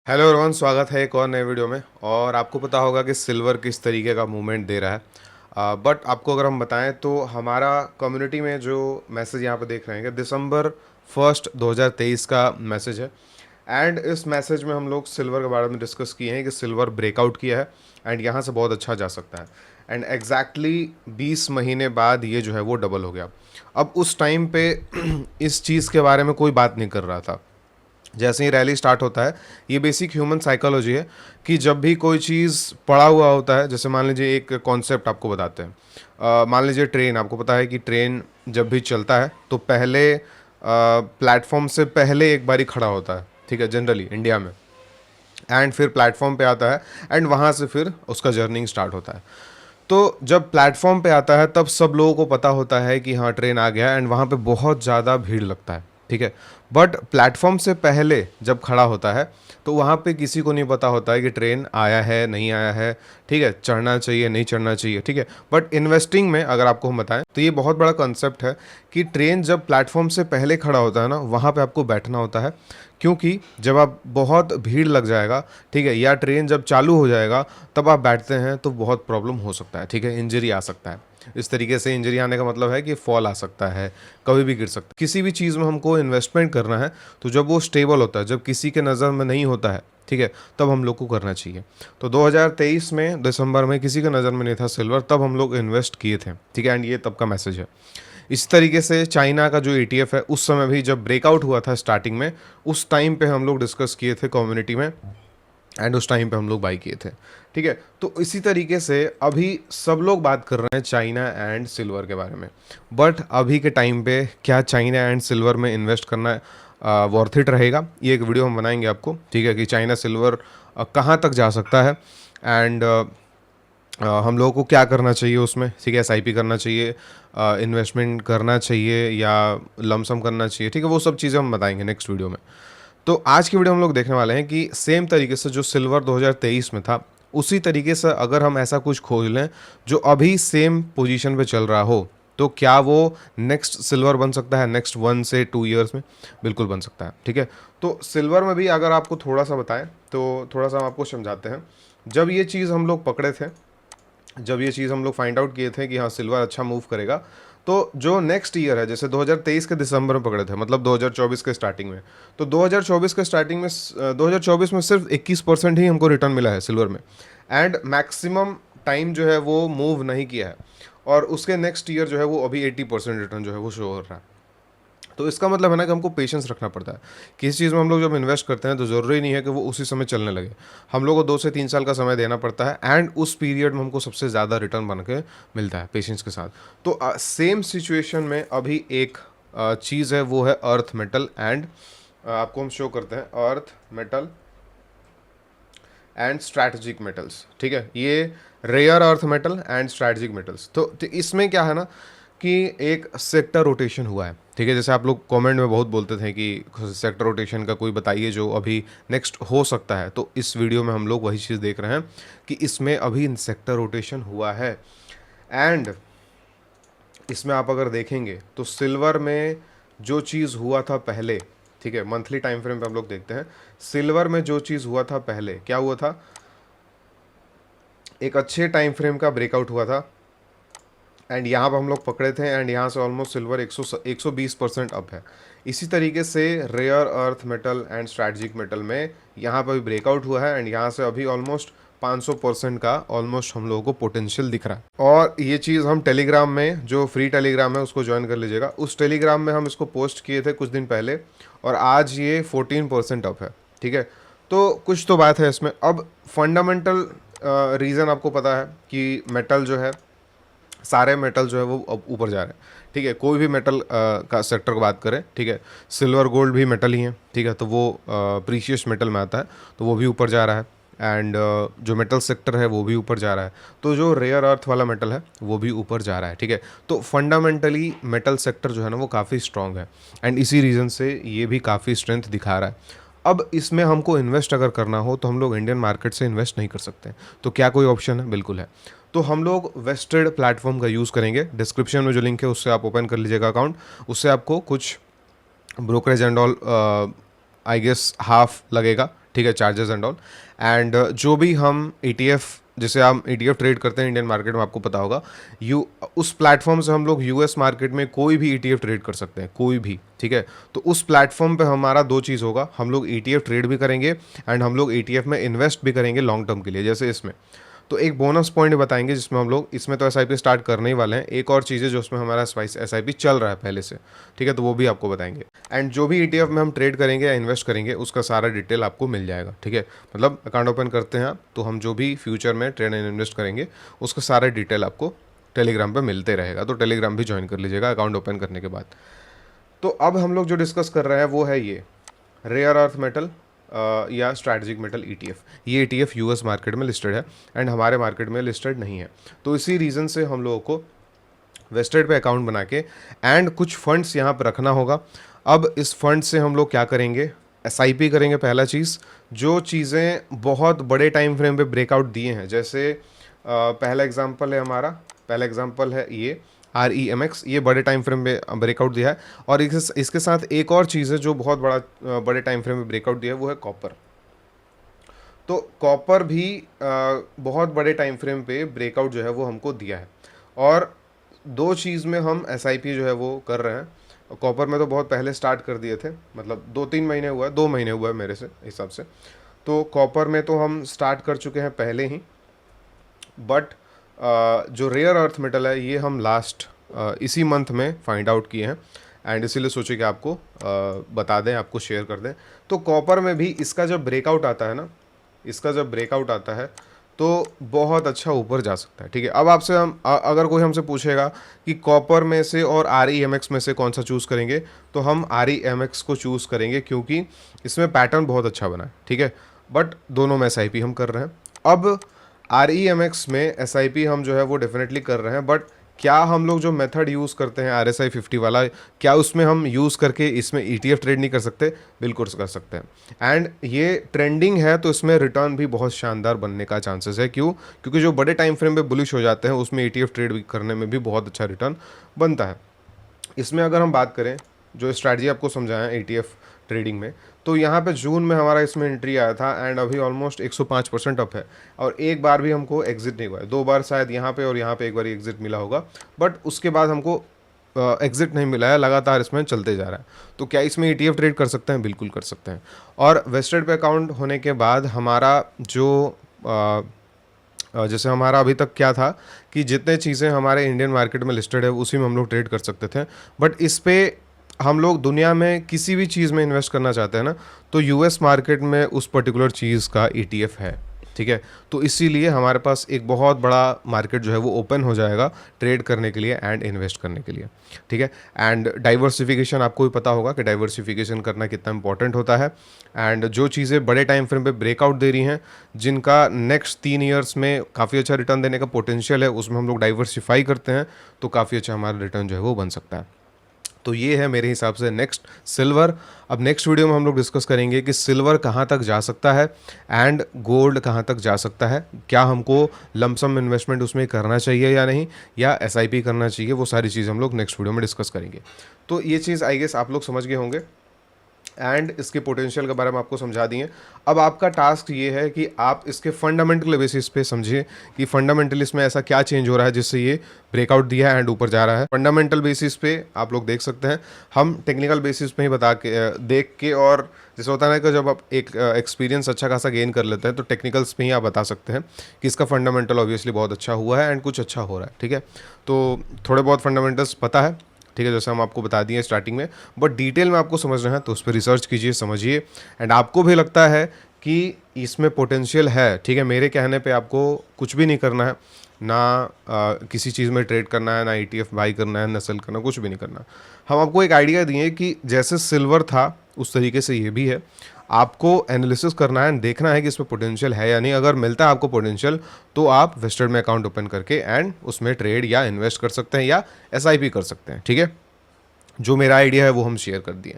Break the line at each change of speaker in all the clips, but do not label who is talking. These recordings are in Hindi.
हेलो रोहन, स्वागत है एक और नए वीडियो में। और आपको पता होगा कि सिल्वर किस तरीके का मूवमेंट दे रहा है। बट आपको अगर हम बताएं तो हमारा कम्युनिटी में जो मैसेज यहाँ पे देख रहे हैं कि दिसंबर 1 2023 का मैसेज है। एंड इस मैसेज में हम लोग सिल्वर के बारे में डिस्कस किए हैं कि सिल्वर ब्रेकआउट किया है एंड यहाँ से बहुत अच्छा जा सकता है। एंड एग्जैक्टली 20 महीने बाद ये जो है वो डबल हो गया। अब उस टाइम पे इस चीज़ के बारे में कोई बात नहीं कर रहा था। जैसे ही रैली स्टार्ट होता है, ये बेसिक ह्यूमन साइकोलॉजी है कि जब भी कोई चीज़ पड़ा हुआ होता है, जैसे मान लीजिए एक कॉन्सेप्ट आपको बताते हैं। मान लीजिए ट्रेन, आपको पता है कि ट्रेन जब भी चलता है तो पहले प्लेटफॉर्म से पहले एक बारी खड़ा होता है, ठीक है, जनरली इंडिया में। एंड फिर प्लेटफॉर्म पे आता है एंड वहाँ से फिर उसका जर्निंग स्टार्ट होता है। तो जब प्लेटफॉर्म पे आता है तब सब लोगों को पता होता है कि हाँ ट्रेन आ गया, एंड वहाँ पे बहुत ज़्यादा भीड़ लगता है, ठीक है। बट प्लेटफॉर्म से पहले जब खड़ा होता है तो वहाँ पे किसी को नहीं पता होता है कि ट्रेन आया है नहीं आया है, ठीक है, चढ़ना चाहिए नहीं चढ़ना चाहिए, ठीक है। बट इन्वेस्टिंग में अगर आपको हम बताएं तो ये बहुत बड़ा कंसेप्ट है कि ट्रेन जब प्लेटफॉर्म से पहले खड़ा होता है ना, वहाँ पे आपको बैठना होता है। क्योंकि जब आप बहुत भीड़ लग जाएगा, ठीक है, या ट्रेन जब चालू हो जाएगा तब आप बैठते हैं तो बहुत प्रॉब्लम हो सकता है, ठीक है, इंजरी आ सकता है। इस तरीके से इंजरी आने का मतलब है कि फॉल आ सकता है, कभी भी गिर सकता है। किसी भी चीज़ में हमको इन्वेस्टमेंट करना है तो जब वो स्टेबल होता है, जब किसी के नज़र में नहीं होता है, ठीक है, तब हम लोग को करना चाहिए। तो 2023 में दिसंबर में किसी के नज़र में नहीं था सिल्वर, तब हम लोग इन्वेस्ट किए थे, ठीक है। एंड ये तब का मैसेज है। इस तरीके से चाइना का जो ETF है, उस समय भी जब ब्रेकआउट हुआ था स्टार्टिंग में, उस टाइम पे हम लोग डिस्कस किए थे कम्युनिटी में। एंड उस टाइम पे हम लोग बाई किए थे, ठीक है। तो इसी तरीके से अभी सब लोग बात कर रहे हैं चाइना एंड सिल्वर के बारे में। बट अभी के टाइम पे क्या चाइना एंड सिल्वर में इन्वेस्ट करना वर्थ इट रहेगा, ये एक वीडियो हम बनाएंगे आपको, ठीक है, कि चाइना सिल्वर कहाँ तक जा सकता है। एंड हम लोगों को क्या करना चाहिए उसमें, ठीक है, SIP करना चाहिए, इन्वेस्टमेंट करना चाहिए या लमसम करना चाहिए, ठीक है, वो सब चीज़ें हम बताएंगे नेक्स्ट वीडियो में। तो आज की वीडियो हम लोग देखने वाले हैं कि सेम तरीके से जो सिल्वर 2023 में था, उसी तरीके से अगर हम ऐसा कुछ खोज लें जो अभी सेम पोजीशन पे चल रहा हो, तो क्या वो नेक्स्ट सिल्वर बन सकता है नेक्स्ट 1 से 2 ईयर्स में? बिल्कुल बन सकता है, ठीक है। तो सिल्वर में भी अगर आपको थोड़ा सा बताएं तो थोड़ा सा हम आपको समझाते हैं। जब ये चीज़ हम लोग पकड़े थे, जब ये चीज़ हम लोग फाइंड आउट किए थे कि हाँ सिल्वर अच्छा मूव करेगा, तो जो नेक्स्ट ईयर है, जैसे 2023 के दिसंबर में पकड़े थे, मतलब 2024 के स्टार्टिंग में, तो 2024 के स्टार्टिंग में 2024 में सिर्फ 21% ही हमको रिटर्न मिला है सिल्वर में। एंड मैक्सिमम टाइम जो है वो मूव नहीं किया है। और उसके नेक्स्ट ईयर जो है वो अभी 80% रिटर्न जो है वो शो हो रहा है। तो इसका मतलब है ना कि हमको पेशेंस रखना पड़ता है। किसी चीज़ में हम लोग जब इन्वेस्ट करते हैं तो ज़रूरी नहीं है कि वो उसी समय चलने लगे। हम लोग को 2 से 3 साल का समय देना पड़ता है, एंड उस पीरियड में हमको सबसे ज़्यादा रिटर्न बन के मिलता है पेशेंस के साथ। तो सेम सिचुएशन में अभी एक चीज़ है, वो है अर्थ मेटल। एंड आपको हम शो करते हैं earth metal and strategic metals, ठीक है, ये rare earth metal and strategic metals. तो इसमें क्या है ना कि एक सेक्टर रोटेशन हुआ है, ठीक है। जैसे आप लोग कमेंट में बहुत बोलते थे कि सेक्टर रोटेशन का कोई बताइए जो अभी नेक्स्ट हो सकता है, तो इस वीडियो में हम लोग वही चीज़ देख रहे हैं कि इसमें अभी सेक्टर रोटेशन हुआ है। एंड इसमें आप अगर देखेंगे तो सिल्वर में जो चीज़ हुआ था पहले, ठीक है, मंथली टाइम फ्रेम पे हम लोग देखते हैं, सिल्वर में जो चीज़ हुआ था पहले, क्या हुआ था, एक अच्छे टाइम फ्रेम का ब्रेकआउट हुआ था। एंड यहाँ पर हम लोग पकड़े थे, एंड यहाँ से ऑलमोस्ट सिल्वर 120% अप है। इसी तरीके से rare earth metal and strategic metal में यहाँ पर भी ब्रेकआउट हुआ है, एंड यहाँ से अभी ऑलमोस्ट 500% का ऑलमोस्ट हम लोगों को पोटेंशियल दिख रहा है। और ये चीज़ हम टेलीग्राम में, जो फ्री टेलीग्राम है उसको ज्वाइन कर लीजिएगा, उस टेलीग्राम में हम इसको पोस्ट किए थे कुछ दिन पहले, और आज ये 14% अप है, ठीक है। तो कुछ तो बात है इसमें। अब फंडामेंटल रीज़न आपको पता है कि मेटल जो है, सारे मेटल जो है वो अब ऊपर जा रहे हैं, ठीक है। कोई भी मेटल का सेक्टर की बात करें, ठीक है, सिल्वर गोल्ड भी मेटल ही है, ठीक है, तो वो प्रीशियस मेटल में आता है, तो वो भी ऊपर जा रहा है। एंड जो मेटल सेक्टर है वो भी ऊपर जा रहा है। तो जो रेयर अर्थ वाला मेटल है वो भी ऊपर जा रहा है, ठीक है। तो फंडामेंटली मेटल सेक्टर जो है ना वो काफ़ी स्ट्रॉन्ग है, एंड इसी रीज़न से ये भी काफ़ी स्ट्रेंथ दिखा रहा है। अब इसमें हमको इन्वेस्ट अगर करना हो तो हम लोग इंडियन मार्केट से इन्वेस्ट नहीं कर सकते। तो क्या कोई ऑप्शन है? बिल्कुल है। तो हम लोग वेस्टेड प्लेटफॉर्म का यूज़ करेंगे। डिस्क्रिप्शन में जो लिंक है उससे आप ओपन कर लीजिएगा अकाउंट। उससे आपको कुछ brokerage and all I guess half लगेगा, ठीक है, चार्जेस एंड ऑल। एंड जो भी हम ETF, जैसे हम ETF ट्रेड करते हैं इंडियन मार्केट में, आपको पता होगा, यू उस प्लेटफॉर्म से हम लोग US मार्केट में कोई भी ETF ट्रेड कर सकते हैं, कोई भी, ठीक है। तो उस प्लेटफॉर्म पे हमारा दो चीज़ होगा, हम लोग ETF ट्रेड भी करेंगे एंड हम लोग ETF में इन्वेस्ट भी करेंगे लॉन्ग टर्म के लिए, जैसे इसमें। तो एक बोनस पॉइंट बताएंगे जिसमें हम लोग, इसमें तो SIP स्टार्ट करने ही वाले हैं, एक और चीज़ है जो उसमें हमारा SIP चल रहा है पहले से, ठीक है, तो वो भी आपको बताएंगे। एंड जो भी ETF में हम ट्रेड करेंगे या इन्वेस्ट करेंगे उसका सारा डिटेल आपको मिल जाएगा, ठीक है। मतलब अकाउंट ओपन करते हैं आप, तो हम जो भी फ्यूचर में ट्रेड एंड इन्वेस्ट करेंगे उसका सारा डिटेल आपको टेलीग्राम पे मिलते रहेगा, तो टेलीग्राम भी ज्वाइन कर लीजिएगा अकाउंट ओपन करने के बाद। तो अब हम लोग जो डिस्कस कर रहे हैं वो है ये रेयर अर्थ मेटल या स्ट्रैटेजिक मेटल ETF। ये ETF US मार्केट में लिस्टेड है एंड हमारे मार्केट में लिस्टेड नहीं है। तो इसी रीज़न से हम लोगों को वेस्टेड पे अकाउंट बना के एंड कुछ फंड्स यहाँ पर रखना होगा। अब इस फंड से हम लोग क्या करेंगे, SIP करेंगे पहला चीज़। जो चीज़ें बहुत बड़े टाइम फ्रेम पे ब्रेकआउट दिए हैं, जैसे पहला एग्जांपल है हमारा, पहला एग्जांपल है ये REMX, ये बड़े टाइम फ्रेम में ब्रेकआउट दिया है। और इसके साथ एक और चीज़ है जो बहुत बड़े टाइम फ्रेम में ब्रेकआउट दिया है, वो है कॉपर। तो कॉपर भी बहुत बड़े टाइम फ्रेम पे ब्रेकआउट जो है वो हमको दिया है। और दो चीज़ में हम SIP जो है वो कर रहे हैं। कॉपर में तो बहुत पहले स्टार्ट कर दिए थे, मतलब 2-3 महीने हुआ है, 2 महीने हुआ है मेरे से हिसाब से। तो कॉपर में तो हम स्टार्ट कर चुके हैं पहले ही। बट जो रेयर अर्थ मेटल है ये हम लास्ट इसी मंथ में फाइंड आउट किए हैं एंड इसीलिए सोचे कि आपको बता दें, आपको शेयर कर दें। तो कॉपर में भी इसका जब ब्रेकआउट आता है ना, इसका जब ब्रेकआउट आता है तो बहुत अच्छा ऊपर जा सकता है, ठीक है। अब आपसे हम अगर कोई हमसे पूछेगा कि कॉपर में से और REMX में से कौन सा चूज़ करेंगे, तो हम REMX को चूज़ करेंगे क्योंकि इसमें पैटर्न बहुत अच्छा बना है, ठीक है। बट दोनों में SIP हम कर रहे हैं। अब REMX में SIP हम जो है वो डेफिनेटली कर रहे हैं, बट क्या हम लोग जो मेथड यूज़ करते हैं RSI 50 वाला, क्या उसमें हम यूज़ करके इसमें ETF ट्रेड नहीं कर सकते? बिल्कुल कर सकते हैं। एंड ये ट्रेंडिंग है तो इसमें रिटर्न भी बहुत शानदार बनने का चांसेस है। क्यों? क्योंकि जो बड़े टाइम फ्रेम पे बुलिश हो जाते हैं उसमें ETF ट्रेड करने में भी बहुत अच्छा रिटर्न बनता है। इसमें अगर हम बात करें, जो स्ट्रैटेजी आपको समझाया ETF ट्रेडिंग में, तो यहाँ पे जून में हमारा इसमें एंट्री आया था एंड अभी ऑलमोस्ट 105% अप है और एक बार भी हमको एग्जिट नहीं हुआ है। 2 बार शायद यहाँ पे और यहाँ पे एक बार एग्जिट मिला होगा, बट उसके बाद हमको एग्जिट नहीं मिला है, लगातार इसमें चलते जा रहा है। तो क्या इसमें ETF ट्रेड कर सकते हैं? बिल्कुल कर सकते हैं। और वेस्टेड पे अकाउंट होने के बाद हमारा जो जैसे हमारा अभी तक क्या था कि जितने चीज़ें हमारे इंडियन मार्केट में लिस्टेड है उसी में हम लोग ट्रेड कर सकते थे। बट इस पे हम लोग दुनिया में किसी भी चीज़ में इन्वेस्ट करना चाहते हैं ना, तो US मार्केट में उस पर्टिकुलर चीज़ का ETF है, ठीक है। तो इसीलिए हमारे पास एक बहुत बड़ा मार्केट जो है वो ओपन हो जाएगा ट्रेड करने के लिए एंड इन्वेस्ट करने के लिए, ठीक है। एंड डाइवर्सिफिकेशन, आपको भी पता होगा कि डाइवर्सिफिकेशन करना कितना इंपॉर्टेंट होता है। एंड जो चीज़ें बड़े टाइम फ्रेम पे ब्रेकआउट दे रही हैं, जिनका नेक्स्ट 3 ईयर्स में काफ़ी अच्छा रिटर्न देने का पोटेंशियल है, उसमें हम लोग डाइवर्सिफाई करते हैं तो काफ़ी अच्छा हमारा रिटर्न जो है वो बन सकता है। तो ये है मेरे हिसाब से नेक्स्ट सिल्वर। अब नेक्स्ट वीडियो में हम लोग डिस्कस करेंगे कि सिल्वर कहाँ तक जा सकता है एंड गोल्ड कहाँ तक जा सकता है, क्या हमको लमसम इन्वेस्टमेंट उसमें करना चाहिए या नहीं, या SIP करना चाहिए, वो सारी चीज़ हम लोग नेक्स्ट वीडियो में डिस्कस करेंगे। तो ये चीज़ आई गेस आप लोग समझ गए होंगे एंड इसके पोटेंशियल के बारे में आपको समझा दिए। अब आपका टास्क ये है कि आप इसके फंडामेंटल बेसिस पे समझिए कि फंडामेंटल इसमें ऐसा क्या चेंज हो रहा है जिससे ये ब्रेकआउट दिया है एंड ऊपर जा रहा है। फंडामेंटल बेसिस पे आप लोग देख सकते हैं, हम टेक्निकल बेसिस पे ही बता के देख के, और जैसे होता है ना कि जब आप एक एक्सपीरियंस अच्छा खासा गेन कर लेते हैं तो टेक्निकल्स पे ही आप बता सकते हैं कि इसका फंडामेंटल ऑब्वियसली बहुत अच्छा हुआ है एंड कुछ अच्छा हो रहा है, ठीक है। तो थोड़े बहुत फंडामेंटल्स पता है, ठीक है, जैसे हम आपको बता दिए स्टार्टिंग में, बट डिटेल में आपको समझना है तो उस पर रिसर्च कीजिए, समझिए। एंड आपको भी लगता है कि इसमें पोटेंशियल है, ठीक है, मेरे कहने पे आपको कुछ भी नहीं करना है, ना किसी चीज़ में ट्रेड करना है, ना ETF बाई करना है, ना सेल करना, कुछ भी नहीं करना। हम आपको एक आइडिया दिए कि जैसे सिल्वर था उस तरीके से ये भी है। आपको एनालिसिस करना है, देखना है कि इसमें पोटेंशियल है या नहीं। अगर मिलता है आपको पोटेंशियल तो आप वेस्टेड में अकाउंट ओपन करके एंड उसमें ट्रेड या इन्वेस्ट कर सकते हैं या SIP कर सकते हैं, ठीक है। जो मेरा आइडिया है वो हम शेयर कर दिए।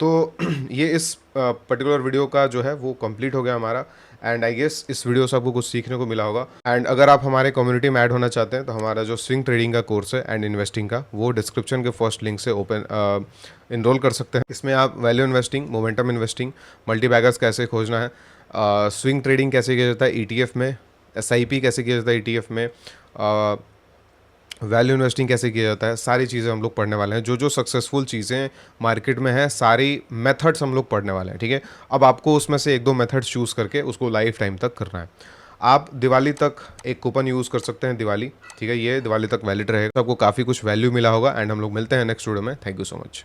तो ये इस पर्टिकुलर वीडियो का जो है वो कंप्लीट हो गया हमारा। एंड आई गेस इस वीडियो से आपको कुछ सीखने को मिला होगा। एंड अगर आप हमारे कम्युनिटी में ऐड होना चाहते हैं तो हमारा जो स्विंग ट्रेडिंग का कोर्स है एंड इन्वेस्टिंग का, वो डिस्क्रिप्शन के फर्स्ट लिंक से ओपन इनरोल कर सकते हैं। इसमें आप value investing, momentum investing, multi beggars कैसे खोजना है, स्विंग ट्रेडिंग कैसे किया जाता है ETF में, SIP कैसे किया जाता है ETF में, वैल्यू इन्वेस्टिंग कैसे किया जाता है, सारी चीज़ें हम लोग पढ़ने वाले हैं। जो जो सक्सेसफुल चीज़ें मार्केट में हैं, सारी मेथड्स हम लोग पढ़ने वाले हैं, ठीक है। अब आपको उसमें से एक दो मेथड्स चूज़ करके उसको लाइफ टाइम तक करना है। आप दिवाली तक एक कूपन यूज़ कर सकते हैं, दिवाली, ठीक है, ये दिवाली तक वैलिड रहेगा। तो आपको काफ़ी कुछ वैल्यू मिला होगा। एंड हम लोग मिलते हैं नेक्स्ट वीडियो में। Thank you so much.